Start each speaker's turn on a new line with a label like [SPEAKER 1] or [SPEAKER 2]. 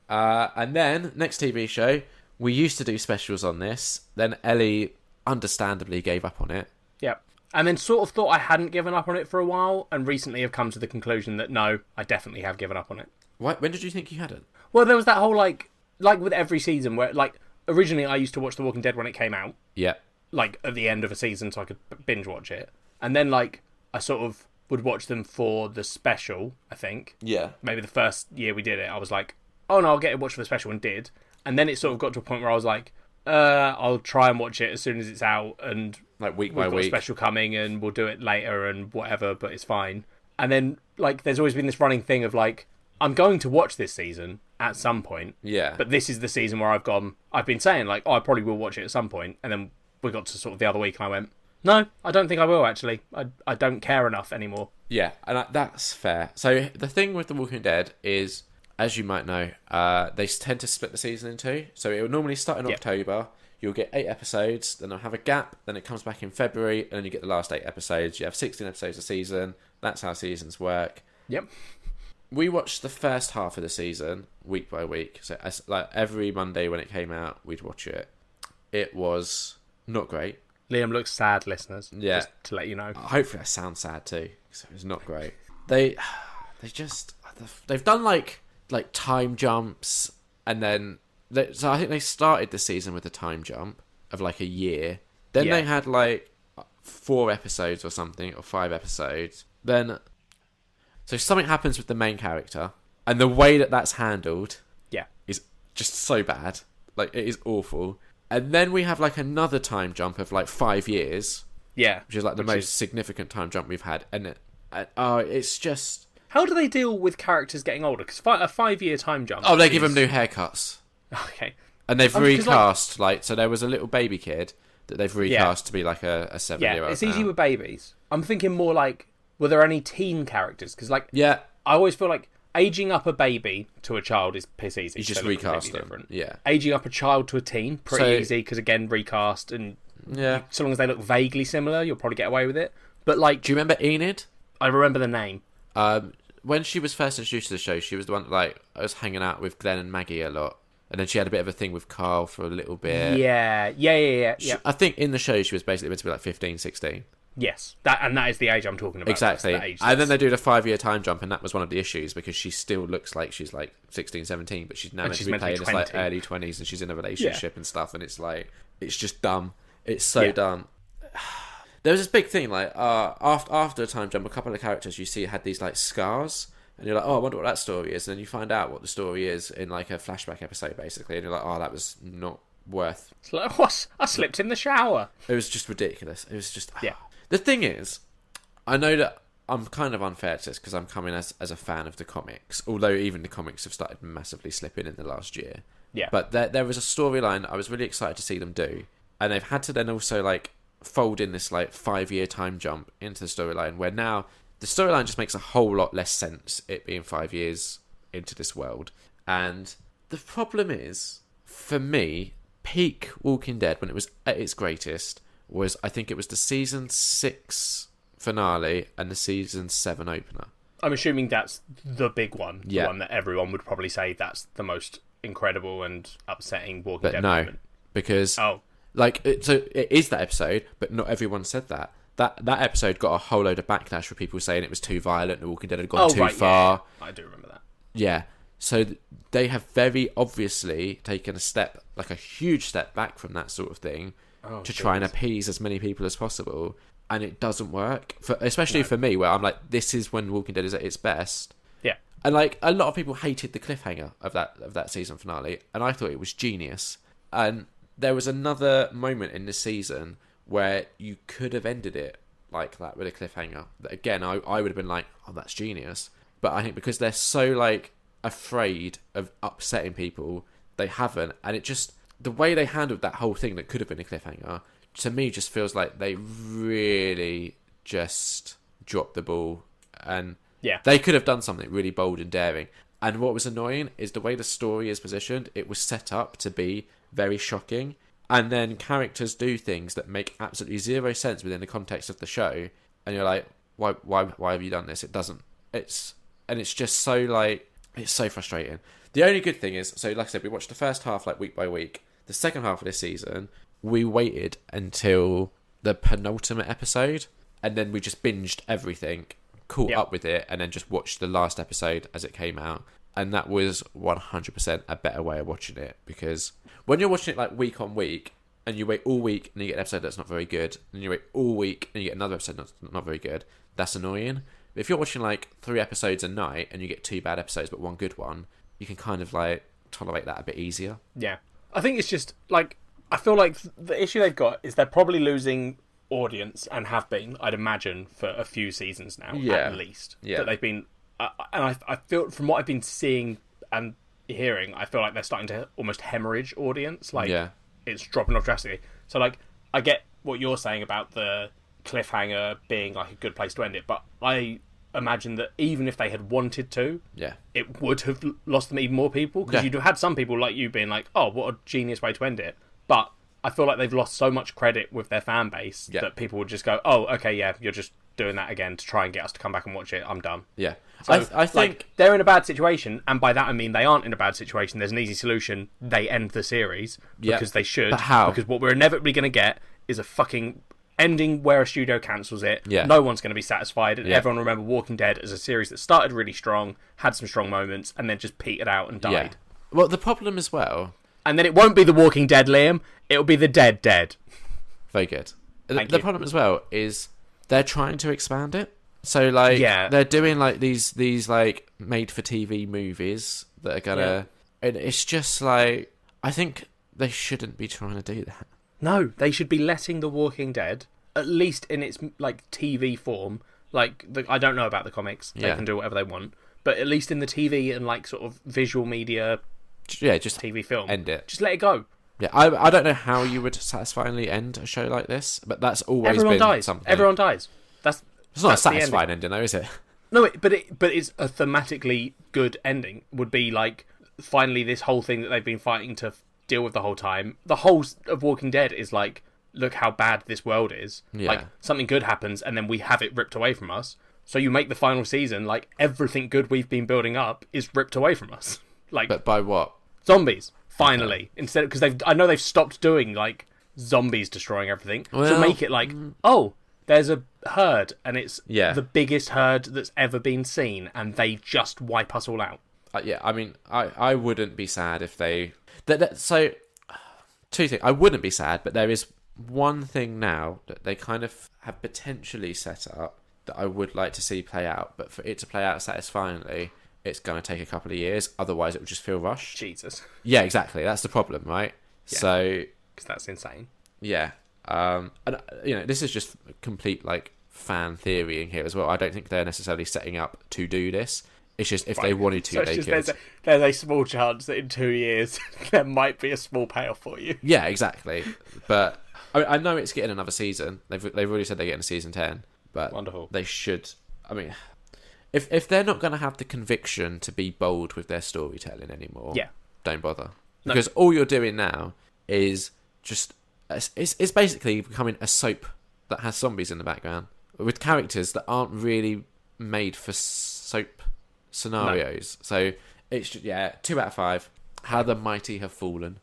[SPEAKER 1] And then, next TV show, we used to do specials on this. Then Ellie, understandably, gave up on it.
[SPEAKER 2] Yep. And then sort of thought I hadn't given up on it for a while, and recently have come to the conclusion that no, I definitely have given up on it.
[SPEAKER 1] When did you think you hadn't?
[SPEAKER 2] Well, there was that whole, like with every season, where, like, originally I used to watch The Walking Dead when it came out.
[SPEAKER 1] Yeah.
[SPEAKER 2] Like, at the end of a season so I could binge watch it. And then, like, I sort of would watch them for the special, I think.
[SPEAKER 1] Yeah.
[SPEAKER 2] Maybe the first year we did it, I was like, oh no, I'll get it watched for the special, and did. And then it sort of got to a point where I was like, I'll try and watch it as soon as it's out, and
[SPEAKER 1] like week by
[SPEAKER 2] we've got
[SPEAKER 1] week.
[SPEAKER 2] a special coming, and we'll do it later and whatever, but it's fine. And then, like, there's always been this running thing of, like, I'm going to watch this season at some point.
[SPEAKER 1] Yeah.
[SPEAKER 2] But this is the season where I've been saying, like, oh, I probably will watch it at some point, and then we got to sort of the other week, and I went, no, I don't think I will, actually. I don't care enough anymore.
[SPEAKER 1] Yeah, and that's fair. So the thing with The Walking Dead is, as you might know, they tend to split the season in two. So it will normally start in October. You'll get 8 episodes, then they'll have a gap, then it comes back in February, and then you get the last 8 episodes. You have 16 episodes a season. That's how seasons work.
[SPEAKER 2] Yep.
[SPEAKER 1] We watched the first half of the season, week by week. So like every Monday when it came out, we'd watch it. It was not great.
[SPEAKER 2] Liam looks sad, listeners.
[SPEAKER 1] Yeah.
[SPEAKER 2] Just to let you know.
[SPEAKER 1] Hopefully I sound sad too, because it was not great. They've done like time jumps, and then so I think they started the season with a time jump of like a year. Then they had like 4 episodes or something, or 5 episodes. Then so something happens with the main character, and the way that that's handled is just so bad. Like, it is awful. And then we have like another time jump of like 5 years.
[SPEAKER 2] Yeah.
[SPEAKER 1] Which is like the most significant time jump we've had. And it's just...
[SPEAKER 2] How do they deal with characters getting older? Because a 5-year time jump...
[SPEAKER 1] Oh, they give them new haircuts.
[SPEAKER 2] Okay.
[SPEAKER 1] And they've recast, so there was a little baby kid that they've recast to be like a 7-year-old.
[SPEAKER 2] Yeah, it's easy with babies. I'm thinking more like, were there any teen characters? Because, like,
[SPEAKER 1] I
[SPEAKER 2] always feel like aging up a baby to a child is piss easy.
[SPEAKER 1] You just recast them. Different. Yeah.
[SPEAKER 2] Aging up a child to a teen, pretty easy, because, again, recast, and so long as they look vaguely similar, you'll probably get away with it. But, like...
[SPEAKER 1] Do you remember Enid?
[SPEAKER 2] I remember the name.
[SPEAKER 1] When she was first introduced to the show, she was the one that, like, I was hanging out with Glenn and Maggie a lot. And then she had a bit of a thing with Carl for a little bit.
[SPEAKER 2] Yeah.
[SPEAKER 1] I think in the show she was basically meant to be like 15, 16.
[SPEAKER 2] Yes, that is the age I'm talking about.
[SPEAKER 1] Exactly. And then they do the 5-year time jump, and that was one of the issues, because she still looks like she's like 16, 17, but she's now meant to be playing in like early 20s, and she's in a relationship and stuff, and it's like, it's just dumb. It's so dumb. There was this big thing, like, after a time jump, a couple of characters you see had these like scars. And you're like, oh, I wonder what that story is. And then you find out what the story is in like a flashback episode, basically. And you're like, oh, that was not worth.
[SPEAKER 2] It's like, what? I slipped in the shower.
[SPEAKER 1] It was just ridiculous. It was just... The thing is, I know that I'm kind of unfair to this because I'm coming as a fan of the comics. Although even the comics have started massively slipping in the last year.
[SPEAKER 2] Yeah.
[SPEAKER 1] But there was a storyline I was really excited to see them do. And they've had to then also like fold in this like 5-year time jump into the storyline, where now... The storyline just makes a whole lot less sense, it being 5 years into this world. And the problem is, for me, peak Walking Dead, when it was at its greatest, was, I think it was the season 6 finale and the season 7 opener.
[SPEAKER 2] I'm assuming that's the big one. The one that everyone would probably say that's the most incredible and upsetting Walking Dead moment.
[SPEAKER 1] Because, so it is that episode, but not everyone said that. That episode got a whole load of backlash for people saying it was too violent, The Walking Dead had gone too far.
[SPEAKER 2] Yeah. I do remember that.
[SPEAKER 1] Yeah. So they have very obviously taken a step, like a huge step back from that sort of thing to try and appease as many people as possible. And it doesn't work, especially for me, where I'm like, this is when Walking Dead is at its best.
[SPEAKER 2] Yeah.
[SPEAKER 1] And like, a lot of people hated the cliffhanger of that season finale, and I thought it was genius. And there was another moment in the season where you could have ended it like that with a cliffhanger. That again, I would have been like, oh, that's genius. But I think because they're so like afraid of upsetting people, they haven't. And it just, the way they handled that whole thing that could have been a cliffhanger, to me just feels like they really just dropped the ball. And they could have done something really bold and daring. And what was annoying is the way the story is positioned, it was set up to be very shocking. And then characters do things that make absolutely zero sense within the context of the show, and you're like, why have you done this? It doesn't. It's just so like, it's so frustrating. The only good thing is, so like I said, we watched the first half like week by week. The second half of this season, we waited until the penultimate episode, and then we just binged everything, caught up with it, and then just watched the last episode as it came out. And that was 100% a better way of watching it, because when you're watching it like week on week, and you wait all week and you get an episode that's not very good, and you wait all week and you get another episode that's not very good, that's annoying. But if you're watching like 3 episodes a night and you get 2 bad episodes but 1 good one, you can kind of like tolerate that a bit easier.
[SPEAKER 2] Yeah. I think it's just like, I feel like the issue they've got is they're probably losing audience, and have been, I'd imagine, for a few seasons now, at least.
[SPEAKER 1] Yeah.
[SPEAKER 2] That they've been, and I feel from what I've been seeing and hearing, I feel like they're starting to almost hemorrhage audience. Like, it's dropping off drastically. So, like, I get what you're saying about the cliffhanger being like a good place to end it, but I imagine that even if they had wanted to, it would have lost them even more people, because you'd have had some people like you being like, oh, what a genius way to end it. But I feel like they've lost so much credit with their fan base that people would just go, oh, okay, yeah, you're just doing that again to try and get us to come back and watch it. I'm done.
[SPEAKER 1] Yeah.
[SPEAKER 2] So,
[SPEAKER 1] I think
[SPEAKER 2] like, they're in a bad situation, and by that I mean they aren't in a bad situation. There's an easy solution. They end the series, because they should.
[SPEAKER 1] But how?
[SPEAKER 2] Because what we're inevitably going to get is a fucking ending where a studio cancels it.
[SPEAKER 1] Yeah.
[SPEAKER 2] No one's going to be satisfied, and everyone will remember Walking Dead as a series that started really strong, had some strong moments, and then just petered out and died.
[SPEAKER 1] Yeah. Well, the problem as well...
[SPEAKER 2] And then it won't be The Walking Dead, Liam. It'll be The Dead.
[SPEAKER 1] Very good.
[SPEAKER 2] Thank
[SPEAKER 1] the
[SPEAKER 2] you.
[SPEAKER 1] problem as well is they're trying to expand it. So, like, they're doing, like, these like, made-for-TV movies that are gonna... Yeah. And it's just, like... I think they shouldn't be trying to do that.
[SPEAKER 2] No, they should be letting The Walking Dead, at least in its, like, TV form... Like, I don't know about the comics. They can do whatever they want. But at least in the TV and, like, sort of visual media...
[SPEAKER 1] Yeah, just
[SPEAKER 2] TV film.
[SPEAKER 1] End it.
[SPEAKER 2] Just let it go.
[SPEAKER 1] Yeah, I don't know how you would satisfyingly end a show like this, but that's always been something.
[SPEAKER 2] Everyone dies.
[SPEAKER 1] It's not a satisfying ending, though, is it?
[SPEAKER 2] No, but it's a thematically good ending. Would be like, finally, this whole thing that they've been fighting to deal with the whole time. The whole of Walking Dead is like, look how bad this world is.
[SPEAKER 1] Yeah.
[SPEAKER 2] Like, something good happens, and then we have it ripped away from us. So you make the final season, like, everything good we've been building up is ripped away from us. Like,
[SPEAKER 1] but by what?
[SPEAKER 2] Zombies. Finally, instead of, because I know they've stopped doing like zombies destroying everything, to make it like, oh, there's a herd and it's the biggest herd that's ever been seen, and they just wipe us all out.
[SPEAKER 1] Yeah, I mean, I wouldn't be sad if they. So, 2 things. I wouldn't be sad, but there is one thing now that they kind of have potentially set up that I would like to see play out, but for it to play out satisfyingly, it's going to take a couple of years. Otherwise, it would just feel rushed.
[SPEAKER 2] Jesus.
[SPEAKER 1] Yeah, exactly. That's the problem, right?
[SPEAKER 2] Yeah,
[SPEAKER 1] so,
[SPEAKER 2] because that's insane.
[SPEAKER 1] Yeah. And, this is just complete, like, fan theorying here as well. I don't think they're necessarily setting up to do this. It's just if they wanted to, they could.
[SPEAKER 2] There's a small chance that in 2 years, there might be a small payoff for you.
[SPEAKER 1] Yeah, exactly. But I know it's getting another season. They've already said they're getting a season 10. But
[SPEAKER 2] wonderful.
[SPEAKER 1] They should. I mean... If they're not going to have the conviction to be bold with their storytelling anymore, don't bother. Because all you're doing now is just... It's basically becoming a soap that has zombies in the background, with characters that aren't really made for soap scenarios. So, it's just, 2 out of 5. How the mighty have fallen.